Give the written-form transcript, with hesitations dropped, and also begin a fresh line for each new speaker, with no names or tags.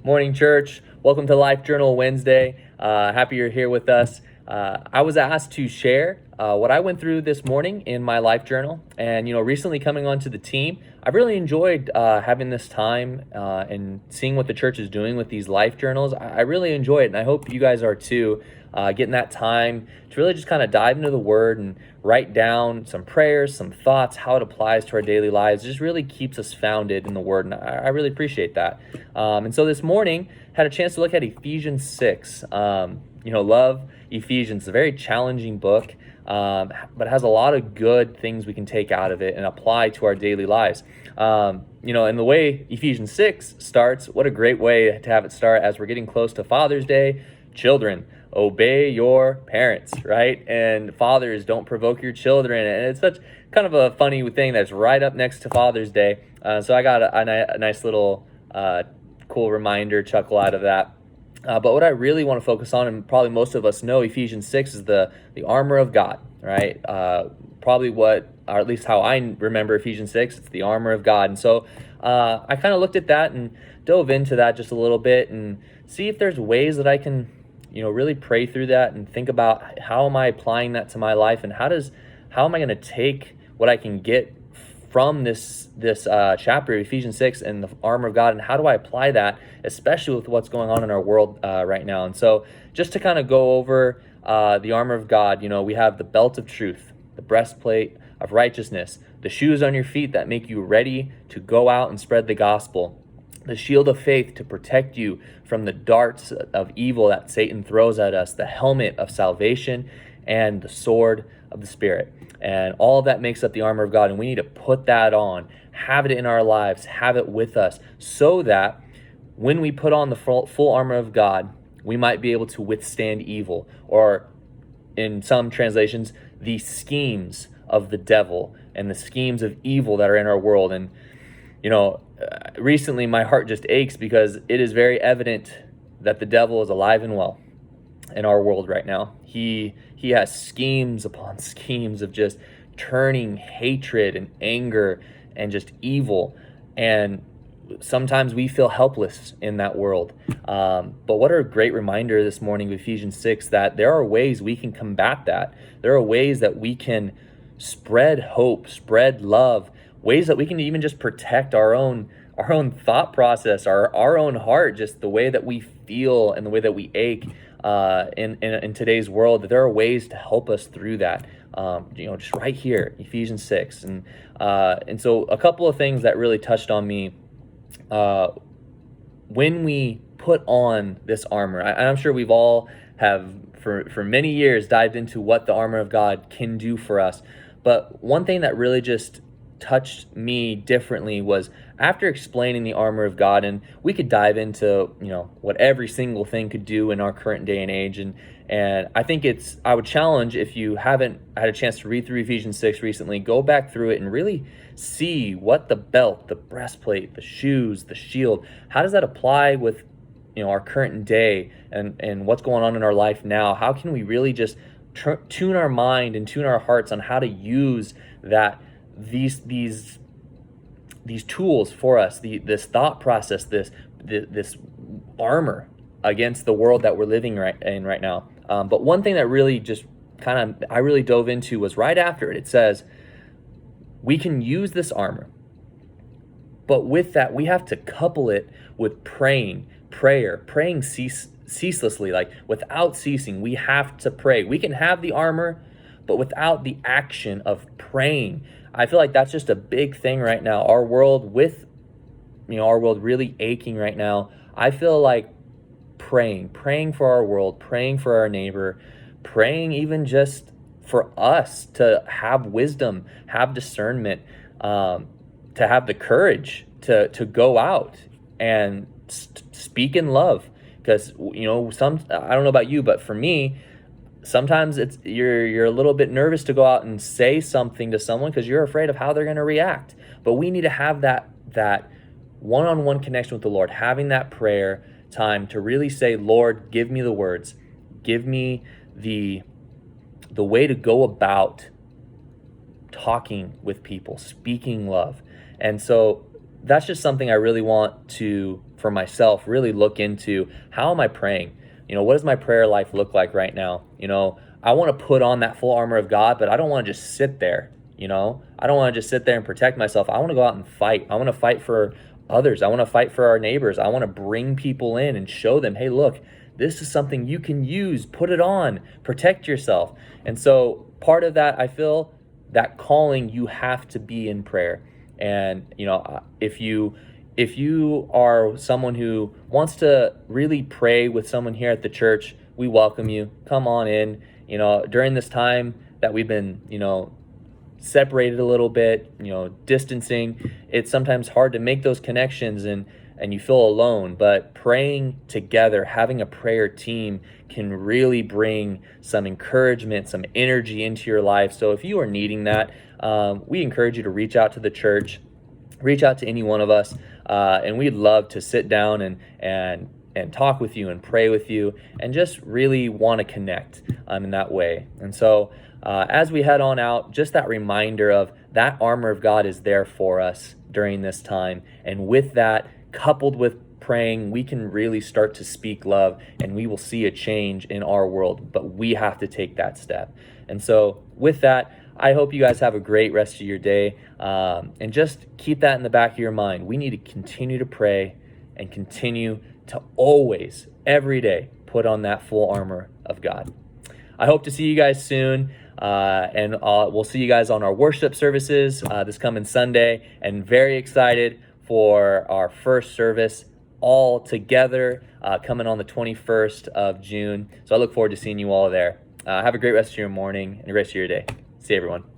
Morning, church. Welcome to Life Journal Wednesday. Happy you're here with us. I was asked to share what I went through this morning in my life journal. And, recently coming onto the team, I've really enjoyed having this time and seeing what the church is doing with these life journals. I really enjoy it, and I hope you guys are too. Getting that time to really just kind of dive into the Word and write down some prayers, some thoughts, how it applies to our daily lives. It just really keeps us founded in the Word, and I really appreciate that. And so this morning, had a chance to look at Ephesians 6. Love Ephesians. It's a very challenging book, but has a lot of good things we can take out of it and apply to our daily lives. And the way Ephesians 6 starts, what a great way to have it start as we're getting close to Father's Day. Children, obey your parents, right? And fathers, don't provoke your children. And it's such kind of a funny thing that's right up next to Father's Day. So I got a nice little cool reminder, chuckle out of that. But what I really want to focus on, and probably most of us know, Ephesians 6 is the armor of God, right? Probably what, or at least how I remember Ephesians 6, it's the armor of God. And so I kind of looked at that and dove into that just a little bit and see if there's ways that I can really pray through that and think about how am I applying that to my life, and how am I going to take what I can get from this chapter of Ephesians 6 and the armor of God, and how do I apply that, especially with what's going on in our world right now. And so just to kind of go over the armor of God, we have the belt of truth, the breastplate of righteousness, the shoes on your feet that make you ready to go out and spread the gospel, the shield of faith to protect you from the darts of evil that Satan throws at us, the helmet of salvation, and the sword of the Spirit. And all of that makes up the armor of God, and we need to put that on, have it in our lives, have it with us, so that when we put on the full armor of God, we might be able to withstand evil, or in some translations, the schemes of the devil and the schemes of evil that are in our world. And recently my heart just aches because it is very evident that the devil is alive and well in our world right now. He has schemes upon schemes of just turning hatred and anger and just evil. And sometimes we feel helpless in that world. But what a great reminder this morning of Ephesians 6, that there are ways we can combat that. There are ways that we can spread hope, spread love, ways that we can even just protect our own thought process, our own heart, just the way that we feel and the way that we ache in today's world. That there are ways to help us through that, just right here, Ephesians 6. And so a couple of things that really touched on me when we put on this armor. I'm sure we've all have for many years dived into what the armor of God can do for us. But one thing that really just touched me differently was after explaining the armor of God, and we could dive into what every single thing could do in our current day and age, and I think I would challenge, if you haven't had a chance to read through Ephesians 6 recently, go back through it and really see what the belt, the breastplate, the shoes, the shield, how does that apply with our current day and what's going on in our life now. How can we really just tune our mind and tune our hearts on how to use that these tools for us, this thought process, this armor against the world that we're living in right now. But one thing that really just I really dove into was right after it. It says we can use this armor, but with that we have to couple it with praying ceaselessly, like without ceasing. We have to pray. We can have the armor, but without the action of praying. I feel like that's just a big thing right now. Our world really aching right now. I feel like praying for our world, praying for our neighbor, praying even just for us to have wisdom, have discernment, to have the courage to go out and speak in love. Because I don't know about you, but for me, sometimes you're a little bit nervous to go out and say something to someone because you're afraid of how they're going to react. But we need to have that one-on-one connection with the Lord, having that prayer time to really say, Lord, give me the words, give me the way to go about talking with people, speaking love. And so that's just something I really want for myself, really look into, how am I praying? What does my prayer life look like right now? I want to put on that full armor of God, but I don't want to just sit there. I don't want to just sit there and protect myself. I want to go out and fight. I want to fight for others. I want to fight for our neighbors. I want to bring people in and show them, hey, look, this is something you can use. Put it on. Protect yourself. And so part of that, I feel that calling, you have to be in prayer. And if you are someone who wants to really pray with someone here at the church, we welcome you. Come on in. During this time that we've been separated a little bit, distancing, it's sometimes hard to make those connections, and you feel alone. But praying together, having a prayer team, can really bring some encouragement, some energy into your life. So if you are needing that, we encourage you to reach out to the church, reach out to any one of us, and we'd love to sit down and talk with you and pray with you, and just really want to connect in that way. And so as we head on out, just that reminder of that armor of God is there for us during this time. And with that, coupled with praying, we can really start to speak love, and we will see a change in our world. But we have to take that step. And so with that, I hope you guys have a great rest of your day. And just keep that in the back of your mind. We need to continue to pray and continue to always, every day, put on that full armor of God. I hope to see you guys soon. And we'll see you guys on our worship services this coming Sunday, and very excited for our first service all together coming on the 21st of June. So I look forward to seeing you all there. Have a great rest of your morning and the rest of your day. See you, everyone.